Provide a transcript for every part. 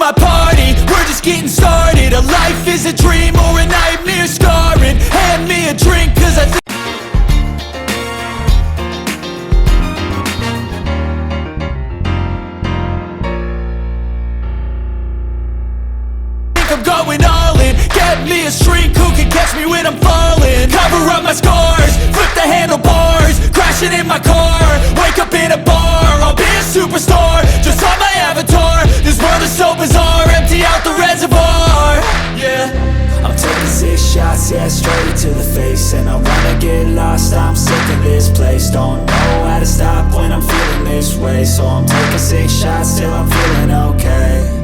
my party, we're just getting started. A life is a dream or a nightmare scarring. Hand me a drink cause I think I'm going all in. Get me a shrink who can catch me when I'm falling. Cover up my scars, flip the handlebars, crashing in my car, wake up in a bar. I'll be a superstar, just on my avatar. This world is so bizarre, empty out the reservoir. Yeah, I'm taking 6 shots, yeah, straight to the face. And I wanna get lost, I'm sick of this place. Don't know how to stop when I'm feeling this way. So I'm taking 6 shots till I'm feeling okay.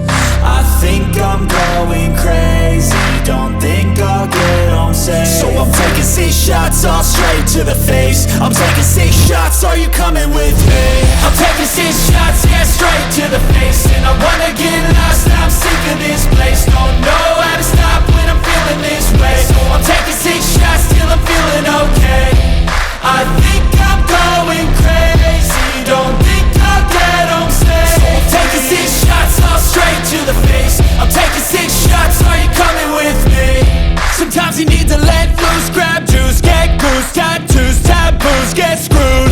I think I'm going crazy, don't think I'll get home safe. So I'm taking 6 shots, all straight to the face. I'm taking 6 shots, are you coming with me? I'm taking 6 shots, yeah, straight to the face. And I wanna get lost, I'm sick of this place. Don't know how to stop when I'm feeling this way. So I'm taking 6 shots till I'm feeling okay. I think I'm going crazy, don't think I'll get home safe. So I'm taking 6 shots, all straight to the face. I'm taking 6 shots, are you coming with me? Sometimes you need to let loose, grab juice, get goose, tattoos, taboos, get screwed.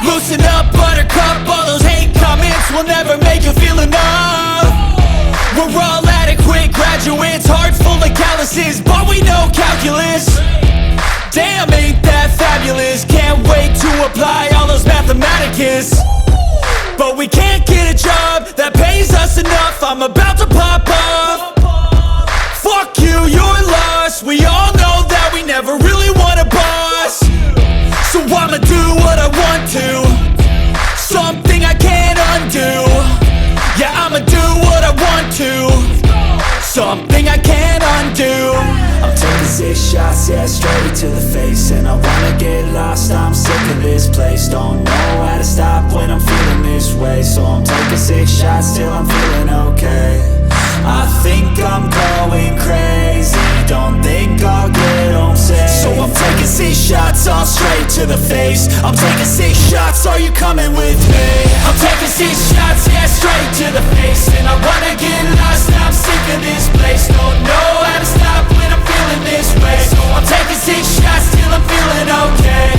Loosen up, buttercup, all those hate comments will never make you feel enough. We're all adequate graduates, heart full of calluses, but we know calculus. Damn, ain't that fabulous? Can't wait to apply all those mathematicus. But we can't get a job that pays us enough. I'm about to pop off. Fuck you, you're lost. We all know that we never really want a boss. So I'ma do what I want to, something I can't undo. Yeah, I'ma do what I want to, something I can't undo. I'm taking 6 shots, yeah, straight to the face. And I wanna get lost, I'm sick of this place. Don't know how to stop when I'm feeling this way. So I'm taking 6 shots till I'm feeling okay. I think I'm going crazy, don't think I'll get home safe. So I'm taking 6 shots, all straight to the face. I'm taking 6 shots, are you coming with me? I'm taking 6 shots, yeah, straight to the face. And I wanna get lost, I'm sick of this place. Don't know how to stop when I'm feeling this way. So I'm taking 6 shots till I'm feeling okay.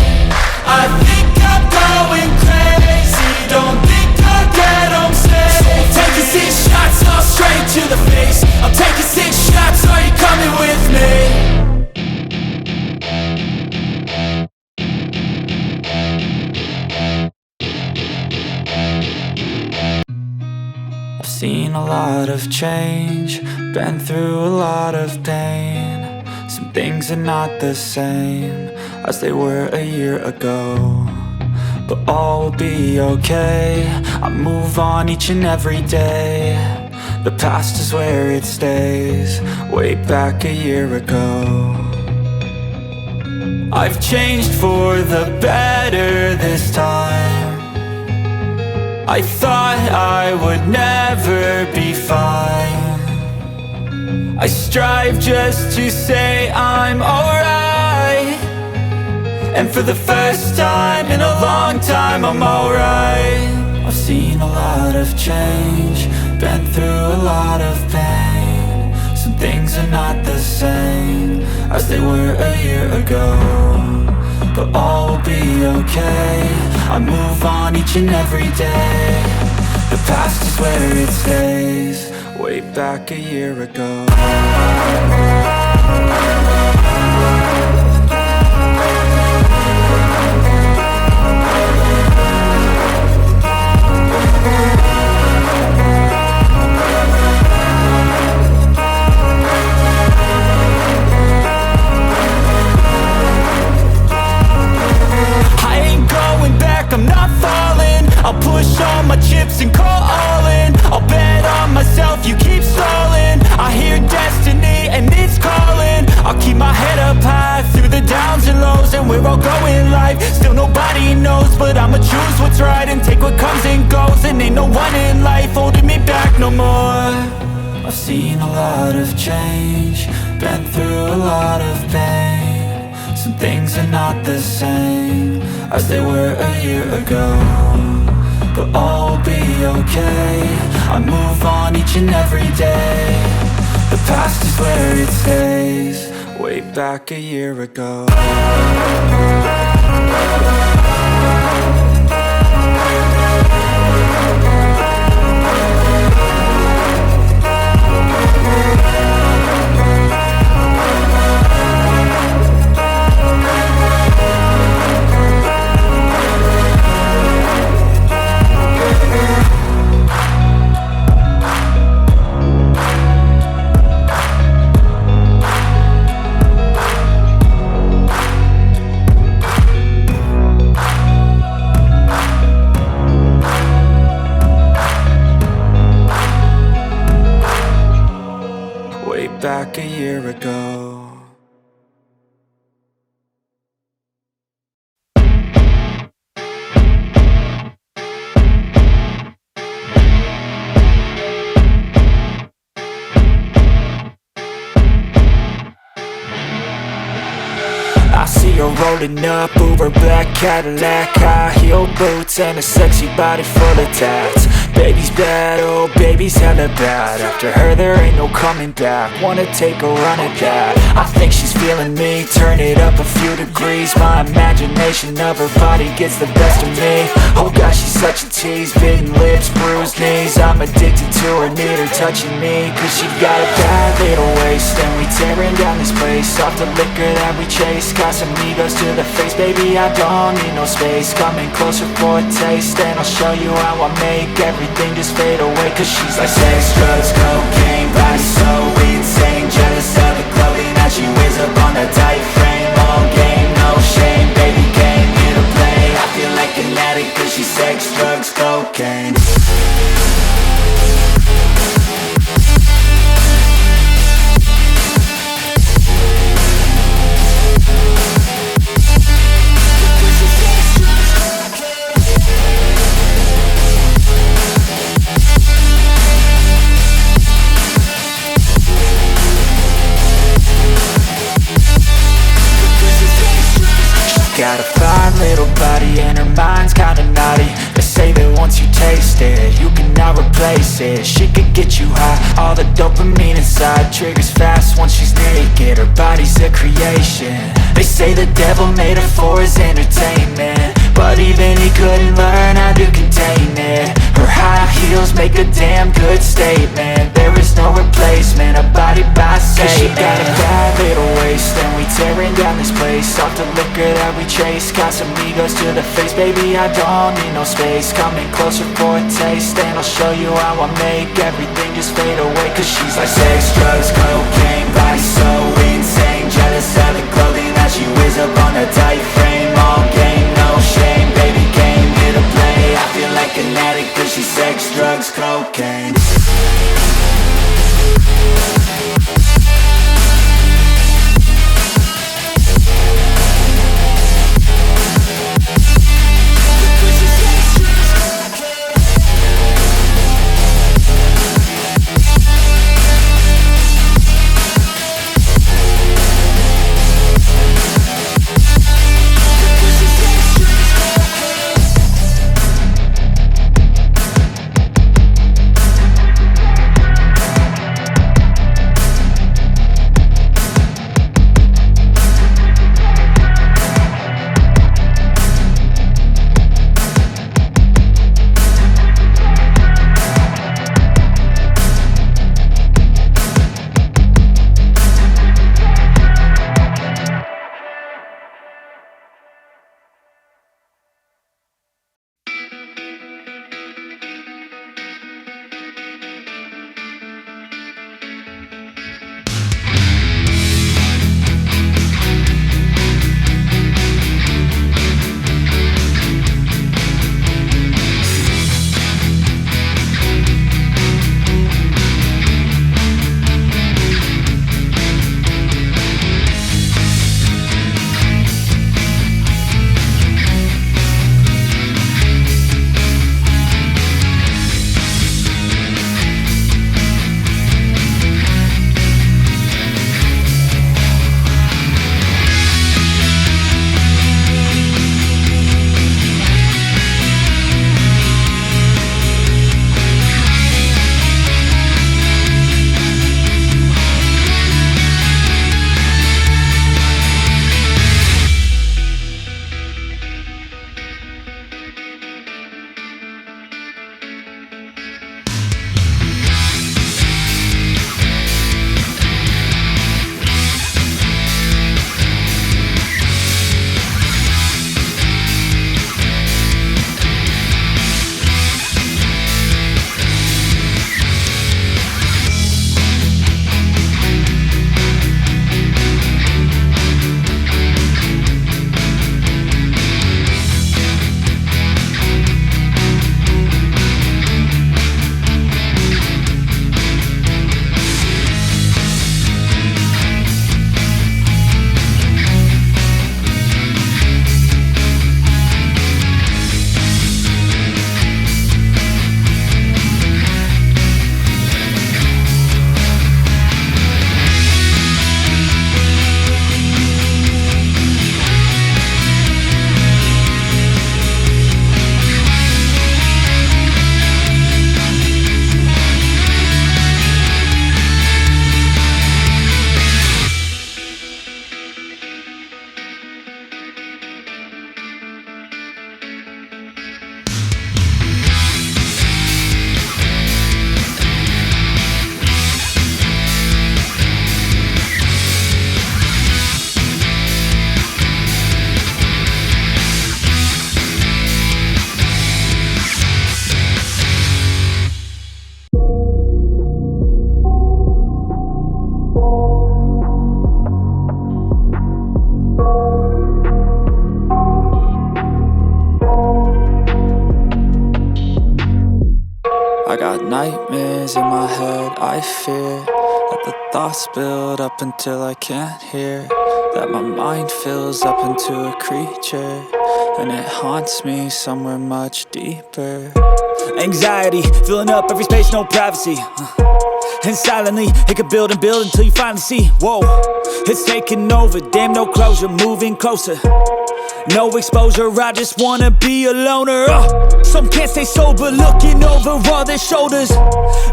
I think I'm going crazy, don't think I'll get home safe. So I'm taking 6 shots, all straight to the face. I'm taking 6 shots, are you coming with me? I've seen a lot of change, been through a lot of pain. Some things are not the same as they were a year ago, but all will be okay. I move on each and every day. The past is where it stays, way back a year ago. I've changed for the better this time. I thought I would never be fine. I strive just to say I'm alright, and for the first time in a long time I'm alright. I've seen a lot of change, been through a lot of pain. Some things are not the same as they were a year ago, but all will be okay. I move on each and every day. The past is where it stays, way back a year ago. I'm not falling, I'll push all my chips and call all in. I'll bet on myself, you keep stalling. I hear destiny and it's calling. I'll keep my head up high through the downs and lows, and we're all going life. Still nobody knows, but I'ma choose what's right and take what comes and goes. And ain't no one in life holding me back no more. I've seen a lot of change, been through a lot of pain. Some things are not the same as they were a year ago, but all will be okay. I move on each and every day. The past is where it stays. Way back a year ago. Back a year ago. I see her rolling up, Uber black Cadillac, high heel boots and a sexy body full of tats. Baby's bad, oh baby's hella bad. After her there ain't no coming back. Wanna take a run at that. I think she's feeling me, turn it up a few degrees. My imagination of her body gets the best of me. Oh gosh, she's such a tease, bitten lips, bruised knees. I'm addicted to her, need her touching me. Cause she got a bad little waist, and we tearing down this place. Off the liquor that we chase, got some egos to the face. Baby, I don't need no space. Coming closer for a taste, and I'll show you how I make everything just fade away. Cause she's like sex, drugs, cocaine, body so insane. Jealous of the clothing that she wears up on a tight frame. All game, no shame, baby came here to play. I feel like an addict cause she's sex, drugs, cocaine. Got a fine little body and her mind's kinda naughty. They say that once you taste it, you cannot replace it. She could get you high, all the dopamine inside triggers fast once she's naked. Her body's a creation. They say the devil made her for his entertainment, but even he couldn't learn how to contain it. Her high heels make a damn good statement. There is no replacement, a body by Satan. Cause she got a bad little waist, and we tearing down this place. Off the liquor that we chase, got some egos to the face. Baby, I don't need no space. Coming closer for a taste, and I'll show you how I make everything just fade away. Cause she's like sex, drugs, cocaine, body so insane. Jealous of the clothing that she wears up on a tight frame. All game, no shame, baby came here to play. I feel like an addict cause she's sex, drugs, cocaine. nightmares in my head, I fear that the thoughts build up until I can't hear, that my mind fills up into a creature, and it haunts me somewhere much deeper. Anxiety, filling up every space, no privacy. And silently, it could build and build until you finally see, whoa, it's taking over, damn no closure, moving closer. No exposure, I just wanna be a loner. Some can't stay sober, looking over all their shoulders,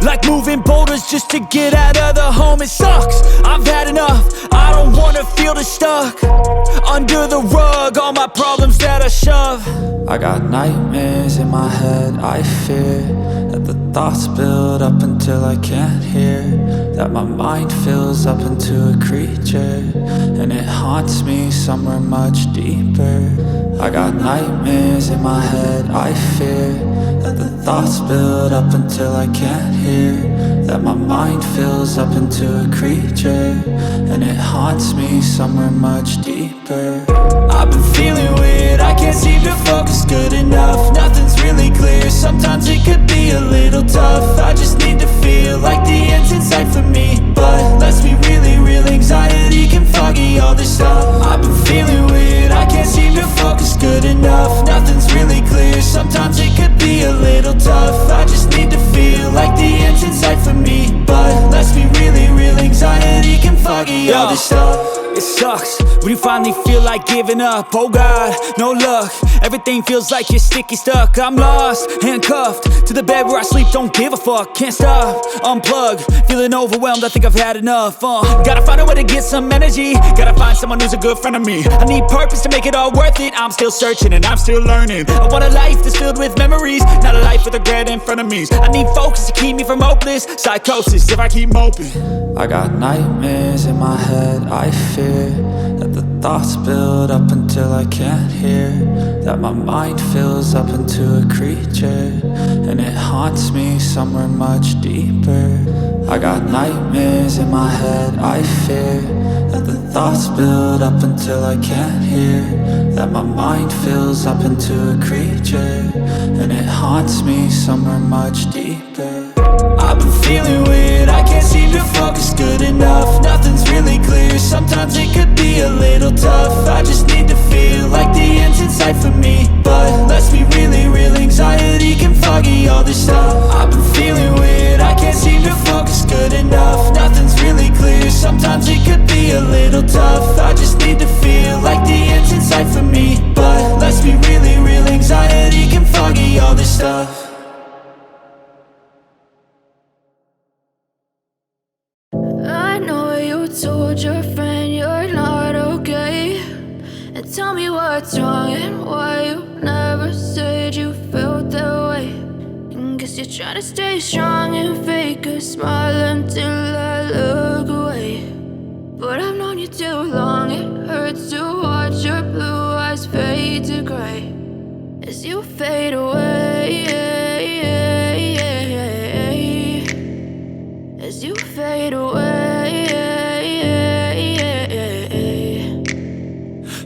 like moving boulders just to get out of the home. It sucks, I've had enough, I don't wanna feel the stuck under the rug, all my problems that I shove. I got nightmares in my head, I fear that the thoughts build up until I can't hear, that my mind fills up into a creature, and it haunts me somewhere much deeper. I got nightmares in my head, I fear that the thoughts build up until I can't hear, that my mind fills up into a creature, and it haunts me somewhere much deeper. I've been feeling weird, I can't seem to focus good enough. Nothing's really clear, sometimes it could be a little tough. I just need to feel like the end's in sight for me, but let's be really real, anxiety can foggy all this stuff. I've been feeling weird, I can't seem to focus good enough. Nothing's really clear, sometimes it could be a little tough. I just need to feel like the end's in sight for me, but let's be really real, anxiety can foggy all this stuff. It sucks when you finally feel like giving up. Oh God, no luck. Everything feels like you're sticky stuck. I'm lost, handcuffed to the bed where I sleep. Don't give a fuck, can't stop. Unplug, feeling overwhelmed. I think I've had enough. Gotta find a way to get some energy. Gotta find someone who's a good friend of me. I need purpose to make it all worth it. I'm still searching and I'm still learning. I want a life that's filled with memories, not a life with regret and frenemies. I need focus to keep me from hopeless psychosis if I keep moping. I got nightmares in my head, I fear that the thoughts build up until I can't hear, that my mind fills up into a creature, and it haunts me somewhere much deeper. I got nightmares in my head, I fear that the thoughts build up until I can't hear, that my mind fills up into a creature, and it haunts me somewhere much deeper. I've been feeling weird, I can't seem to focus good enough. Nothing's really clear, sometimes it could be a little tough. I just need to feel like the end's in sight for me, but let's be really real, anxiety can foggy all this stuff. I've been feeling weird, I can't seem to focus good enough. Nothing's really clear, sometimes it could be a little tough. I just need to feel like the end's in sight for me, but let's be really real, anxiety can foggy all this stuff. I know you told your friend you're not okay, and tell me what's wrong and why you never said you felt that way. And guess you're trying to stay strong and fake a smile until I look away. But I've known you too long, it hurts to watch your blue eyes fade to gray as you fade away, as you fade away.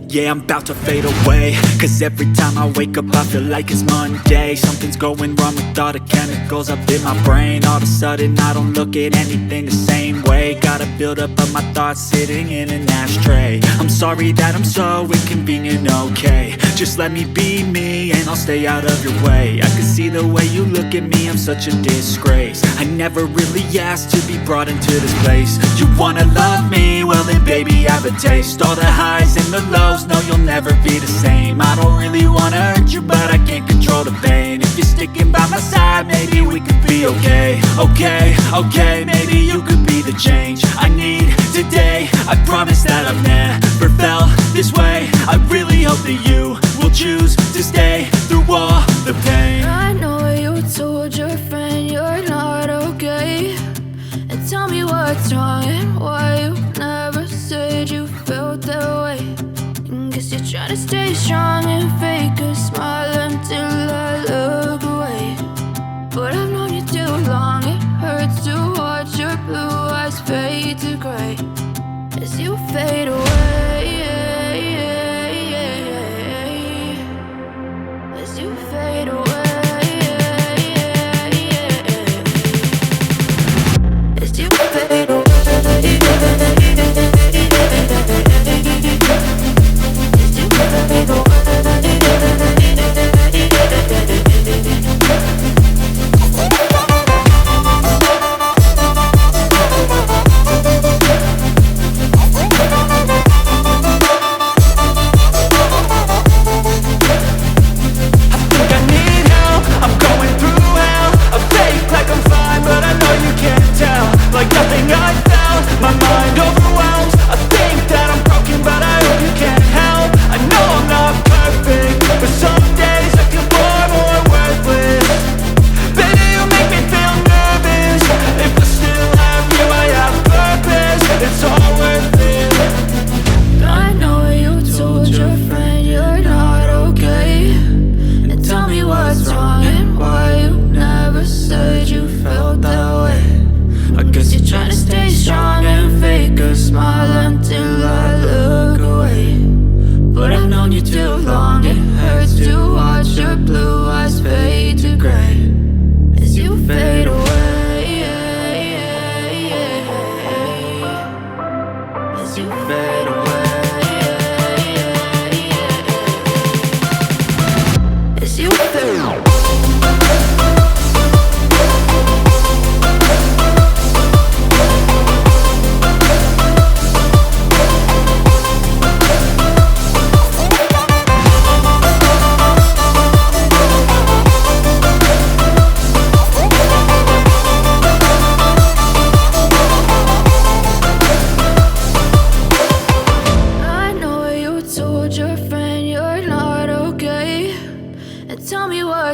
Yeah, I'm about to fade away, cause every time I wake up I feel like it's Monday. Something's going wrong with all the chemicals up in my brain. All of a sudden I don't look at anything the same way. Gotta build up of my thoughts sitting in an ashtray. I'm sorry that I'm so inconvenient, okay. Just let me be me and I'll stay out of your way. I can see the way you look at me, I'm such a disgrace. I never really asked to be brought into this place. You wanna love me? Well then baby have a taste. All the highs and the lows, no you'll never be the same. I don't really wanna hurt you but I can't control the pain. If you're sticking by my side maybe we could be okay. Okay, maybe you could be the change I need today. I promise that I've never felt this way. I really hope that you will choose to stay through all the pain. I know you told your friend you're not okay, and tell me what's wrong and why you never said you felt that way. And guess you're trying to stay strong and fake a smile until I look away. But I've known you too long, it hurts to watch your blue eyes fade to gray as you fade away, as you fade away.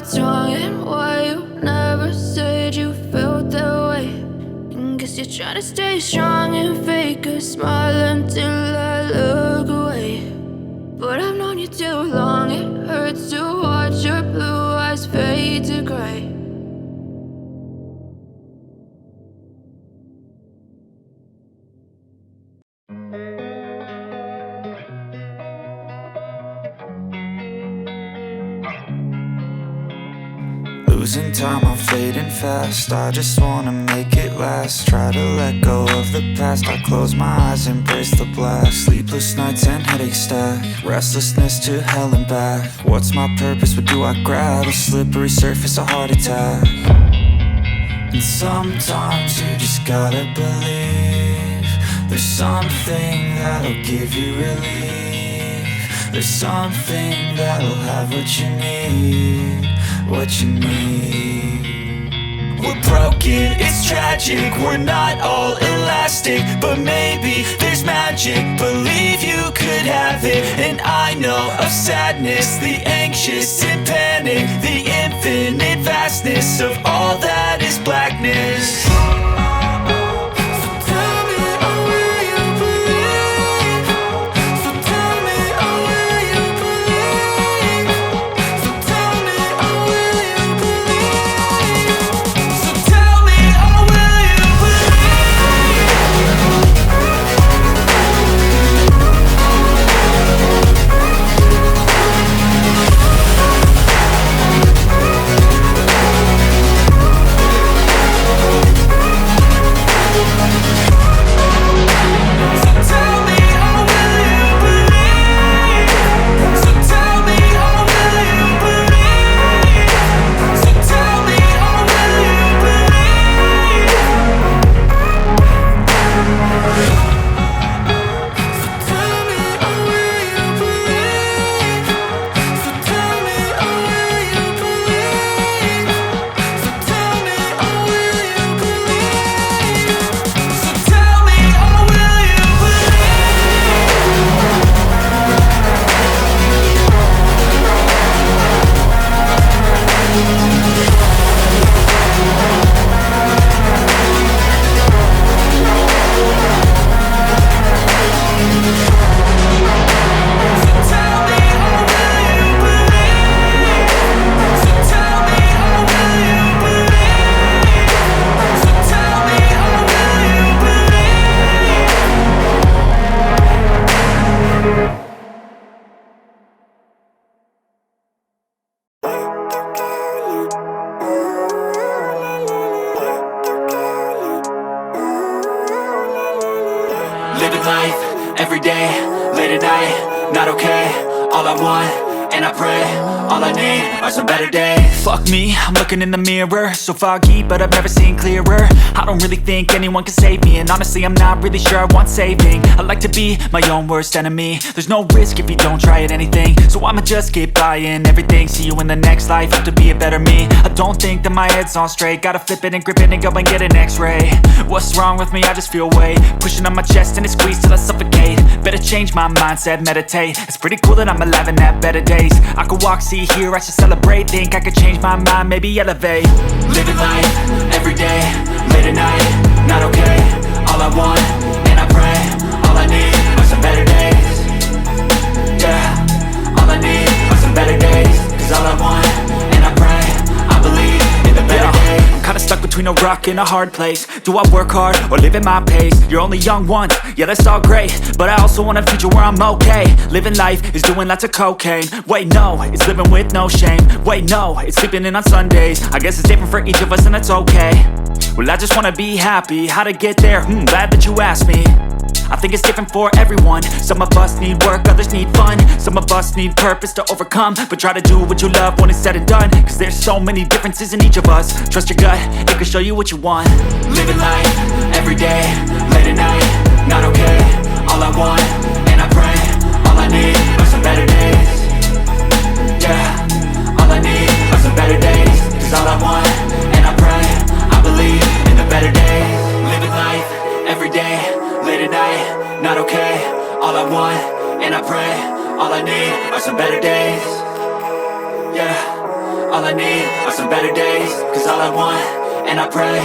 what's wrong and why you never said you felt that way. And guess you're trying to stay strong and fake a smile until I look away. But I've known you too long, it hurts to watch your blue eyes fade to gray. Losing time, I'm fading fast. I just wanna make it last. Try to let go of the past. I close my eyes, embrace the blast. Sleepless nights and headaches stack. Restlessness to hell and back. What's my purpose? What do I grab? A slippery surface, a heart attack. And sometimes you just gotta believe there's something that'll give you relief. There's something that'll have what you need. What you need. We're broken, it's tragic. We're not all elastic, but maybe there's magic. Believe you could have it. And I know of sadness, the anxious and panic, the infinite vastness of all that is blackness. Living life, everyday, late at night, not okay. All I want, and I pray, all I need are some better days. Fuck me, I'm looking in the mirror, so foggy, but I've never seen clearer. I don't really think anyone can save me, and honestly I'm not really sure I want saving. I like to be my own worst enemy. There's no risk if you don't try at anything, so I'ma just keep buying everything. See you in the next life, have to be a better me. I don't think that my head's on straight, gotta flip it and grip it and go and get an x-ray. What's wrong with me? I just feel weight pushing on my chest and it squeezes till I suffocate. Better change my mindset, meditate. It's pretty cool that I'm alive and have better days. I could walk, see, hear, I should celebrate. Think I could change my mind, maybe elevate. Living life, everyday, late at night, not okay. All I want, and I pray, all I need are some better days. Yeah, all I need are some better days. Cause all I want, and I pray, I believe in the better days. I'm kinda stuck between a rock and a hard place. Do I work hard or live at my pace? You're only young once, yeah that's all great, but I also want a future where I'm okay. Living life is doing lots of cocaine. Wait no, it's living with no shame. Wait no, it's sleeping in on Sundays. I guess it's different for each of us and that's okay. Well I just wanna be happy, how to get there? Glad that you asked me. I think it's different for everyone. Some of us need work, others need fun. Some of us need purpose to overcome. But try to do what you love when it's said and done. Cause there's so many differences in each of us. Trust your gut, it can show you what you want. Living life, everyday, late at night, not okay. All I want, and I pray, all I need are some better days. Yeah, all I need are some better days. Cause all I want, and I pray, I believe in the better days. Living life, everyday, late at night, not okay. All I want, and I pray, all I need are some better days. Yeah, All I need are some better days, cause all I want, and I pray,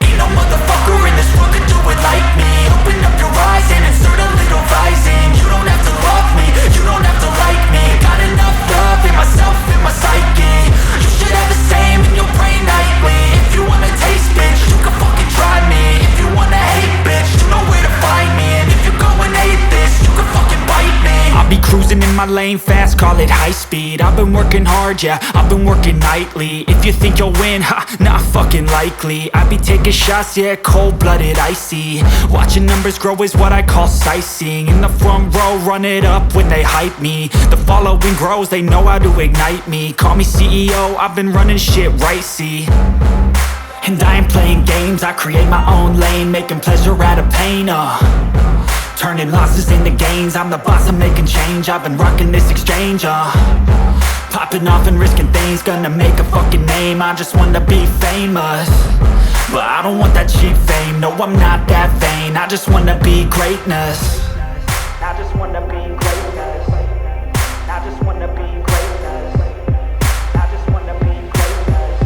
ain't no motherfucker in this world could do it like me. Open up your eyes and insert a little rising. You don't have to love me, you don't have to like me. Got enough love in myself, in my psyche. You should have the same in your brain nightly. If you wanna taste, bitch, you can fucking try me. If you wanna hate, bitch, you know where to find me. And if you're going hate this, you can fucking bite me. I'll be cruising in my lane fast, call it high speed. I've been working hard, yeah, I've been working nightly. If you think you'll win, ha, not fucking likely. I be taking shots, yeah, cold-blooded, icy. Watching numbers grow is what I call sightseeing. In the front row, run it up when they hype me. The following grows, they know how to ignite me. Call me CEO, I've been running shit right, see. And I ain't playing games, I create my own lane, making pleasure out of pain, turning losses into gains, I'm the boss, I'm making change. I've been rocking this exchange, popping off and risking things, gonna make a fucking name. I just wanna be famous, but I don't want that cheap fame. No, I'm not that vain, I just wanna be greatness. I just wanna be greatness. I just wanna be greatness. I just wanna be greatness.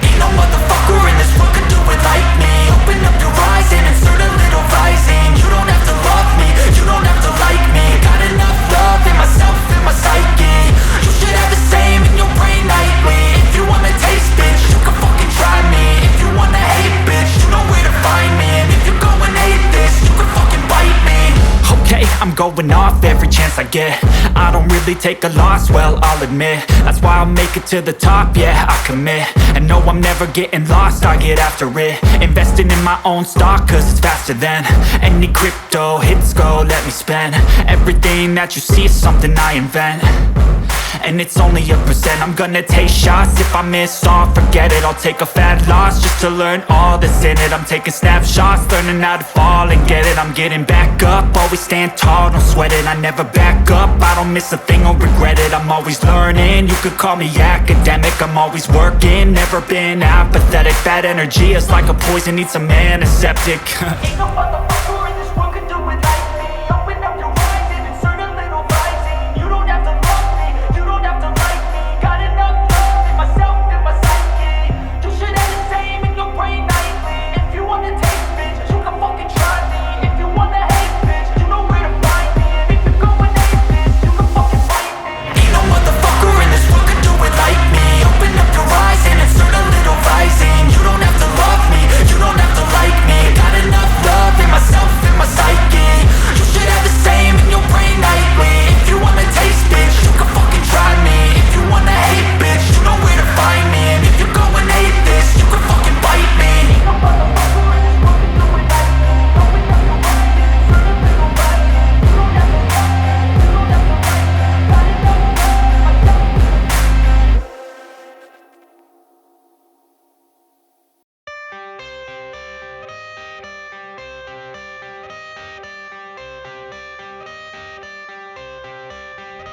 Ain't no motherfucker in this world could do it like me. Open up your eyes and insert a little rising. You don't have to love me, you don't have to like me. Got enough love in myself, in my psyche. You should have the same in your brain nightly. If you wanna taste, bitch, you can fucking try me. If you wanna hate, bitch, you know where to find me. And if you're going hate this, you can fucking bite me. Okay, I'm going off every chance I get. I don't really take a loss, well, I'll admit. That's why I'll make it to the top, yeah, I commit. And no, I'm never getting lost, I get after it. Investing in my own stock, cause it's faster than any crypto hits go, let me spend. Everything that you see is something I invent, and it's only a percent. I'm gonna take shots, if I miss all, forget it. I'll take a fat loss just to learn all that's in it. I'm taking snapshots, learning how to fall and get it. I'm getting back up, always stand tall, don't sweat it. I never back up, I don't miss a thing or regret it. I'm always learning, you could call me academic. I'm always working, never been apathetic. Bad energy is like a poison, needs some antiseptic. Ain't no motherfucker in this world could do it like me. Open up your eyes and insert a little rising. You don't have to love me, you don't have to like me. Got enough love in myself, in my psyche. You should have the same in your brain nightly. If you wanna taste, bitch, you can fucking try me. If you wanna hate, bitch, you know where to find me. And if you're going hate this, you can fucking fight me. Ain't no motherfucker in this world could do it like me. Open up your eyes and insert a little rising. You don't have to love me, you don't have to like me. Got enough love in myself, in my psyche. You should have the same in your brain nightly. If you wanna taste, bitch, you can fucking try me. If you wanna hate, bitch, you know where to find me. And if you're going hate this, you can fucking bite me. Ain't no motherfucker in this world can do it like me. Open up your eyes and insert a little rising. You don't have to love me, you don't have to like me. Got enough love in myself, in my psyche.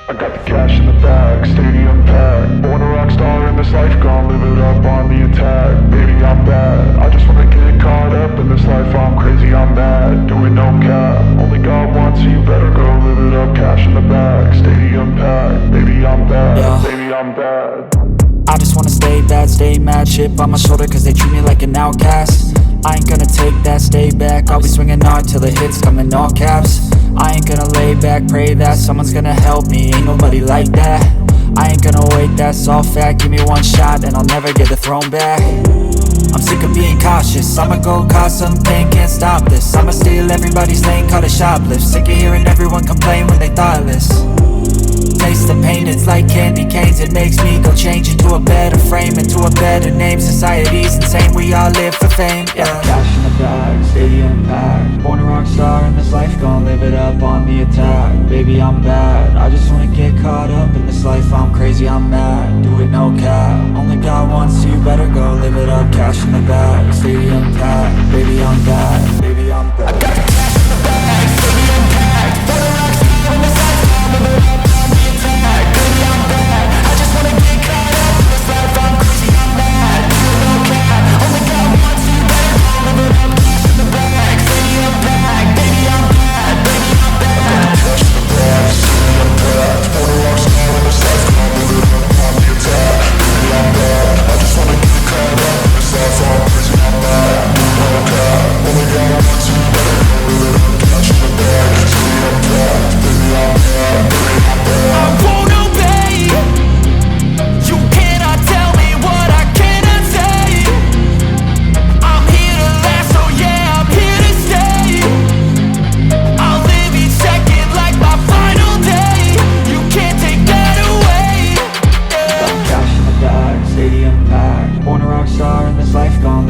I got the cash in the bag, stadium packed. Born a rock star in this life, gon' live it up on the attack. Baby, I'm bad, I just wanna get caught up in this life. I'm crazy, I'm mad, doing no cap. Only God wants you, better go live it up. Cash in the bag, stadium packed. Baby, I'm bad, Yeah. baby, I'm bad. I just wanna stay bad, stay mad. Chip on my shoulder cause they treat me like an outcast. I ain't gonna take that, stay back. I'll be swinging hard till the hits come in all caps. I ain't gonna lay back, pray that someone's gonna help me. Ain't nobody like that. I ain't gonna wait, that's all fact. Give me one shot and I'll never get the throne back. I'm sick of being cautious, I'ma go cause some pain, can't stop this. I'ma steal everybody's lane, call it shoplift. Sick of hearing everyone complain when they thoughtless. Taste the pain, it's like candy canes. It makes me go change into a better frame, into a better name. Society's insane, we all live for fame, yeah. Cash in the bag, stadium packed. Born a rock star in this life, gon' live it up on the attack. Baby, I'm bad, I just wanna get caught up in this life. I'm crazy, I'm mad, do it no cap. Only God wants you, better go live it up. Cash in the bag, stadium packed. Baby, I'm bad, baby, I'm bad. I got the cash in the bag, stadium packed. Born a rock star in this life, gon' live it up on the attack. Baby, I'm bad, I just wanna get caught up in this life. I'm crazy, I'm mad, do it no cap. Only God wants you, better go live it up. Cash in the bag, stadium packed. Baby, I'm bad.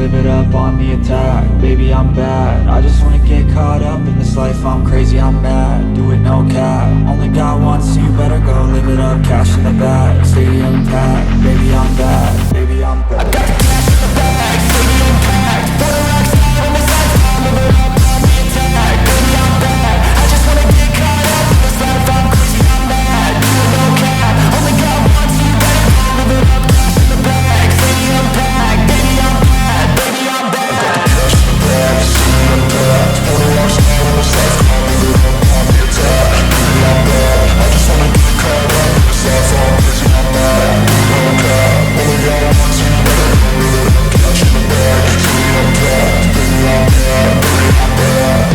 live it up on the attack. Baby, I'm bad, I just wanna get caught up in this life. I'm crazy, I'm mad, do it no cap. Only got one, so you better go live it up. Cash in the bag, stadium packed. Baby, I'm bad, baby, I'm bad. I got the cash in the bag, stadium packed. For the rocks out on the side, I'm live it up on the attack. Baby, I'm bad, I just wanna get caught up in this life. I'm crazy, I'm mad, do it no cap. Only got one, so you better go live it up. Cash in the bag, stadium packed. Baby, I'm bad, baby, I'm bad. I got the cash in the bag, stadium packed. For the rocks out on the side, I'm live it up on the attack. Baby, I'm bad, I just wanna get caught up in this life. I'm crazy, I'm mad, do it no cap. Only got one, so you better go live it up. Cash in the bag, stadium packed. Baby, I'm bad, baby, I'm bad.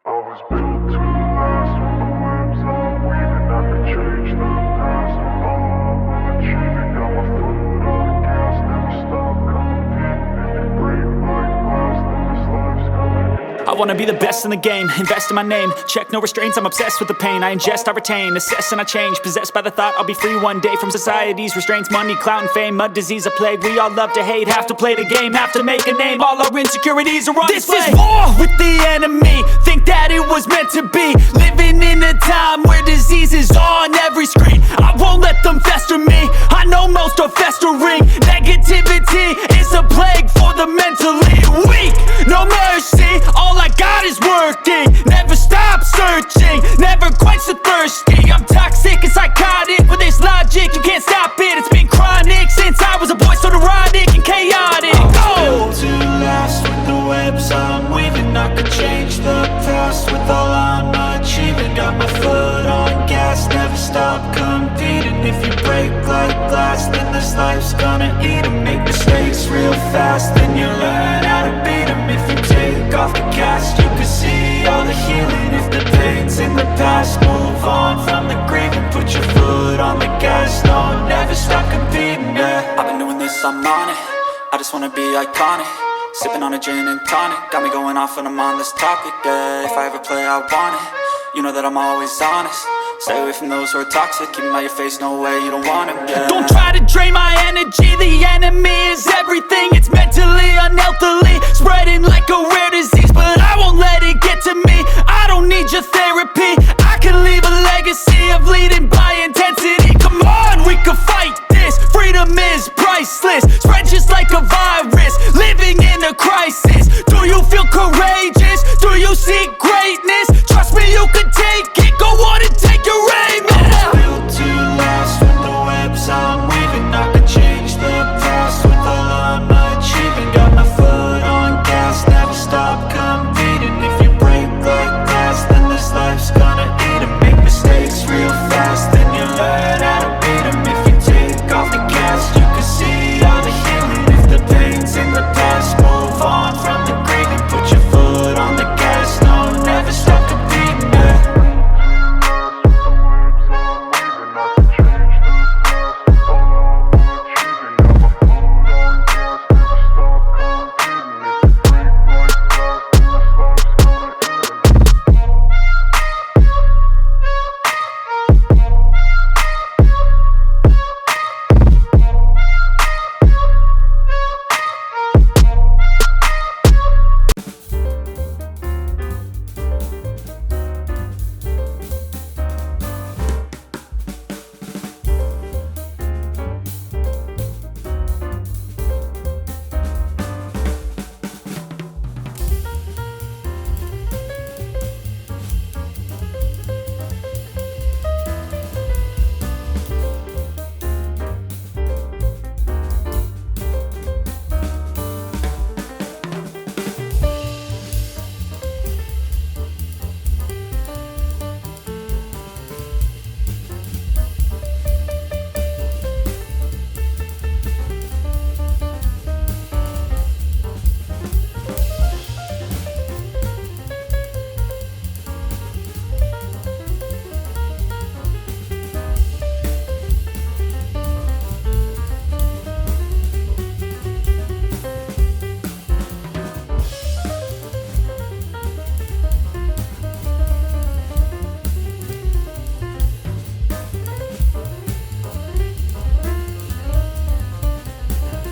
I was built to last with the webs I'm weaving. I could change the past with all I'm achieving. Got my foot on the gas, never stop competing. If you break like glass, then this life's gonna end. I wanna be the best in the game, invest in my name. Check no restraints, I'm obsessed with the pain. I ingest, I retain, assess and I change. Possessed by the thought I'll be free one day from society's restraints. Money, clout and fame, mud, disease, a plague. We all love to hate, have to play the game, have to make a name. All our insecurities are on display. This is war with the enemy, think that it was meant to be. Living in a time where disease is on every screen. I won't let them fester me, I know most are festering. Negativity is a plague for the mentally weak. No mercy, all I got is working. Never stop searching, never quite so thirsty. I'm toxic and psychotic with this logic, you can't stop it. It's been chronic since I was a boy, so neurotic and chaotic. Built to last with the webs I'm weaving. I could change the past with all I'm achieving. Got my foot on gas, never stop competing. If you break like glass, then this life's gonna eat 'em. Make mistakes real fast, then you learn how to beat 'em. If you take off the cast, you can see all the healing. If the pain's in the past, move on from the grieving. Put your foot on the gas, no, never stop competing, yeah. I've been doing this, I'm on it, I just wanna be iconic. Sipping on a gin and tonic, got me going off when I'm on this topic, yeah. If I ever play, I want it, you know that I'm always honest. Stay away from those who are toxic, keep 'em out your face, no way, you don't want 'em, yeah. Don't try to drain my energy, the enemy is everything. It's mentally, unhealthily, spreading like a rare disease. But I won't let it get to me, I don't need your therapy. I can leave a legacy of leading by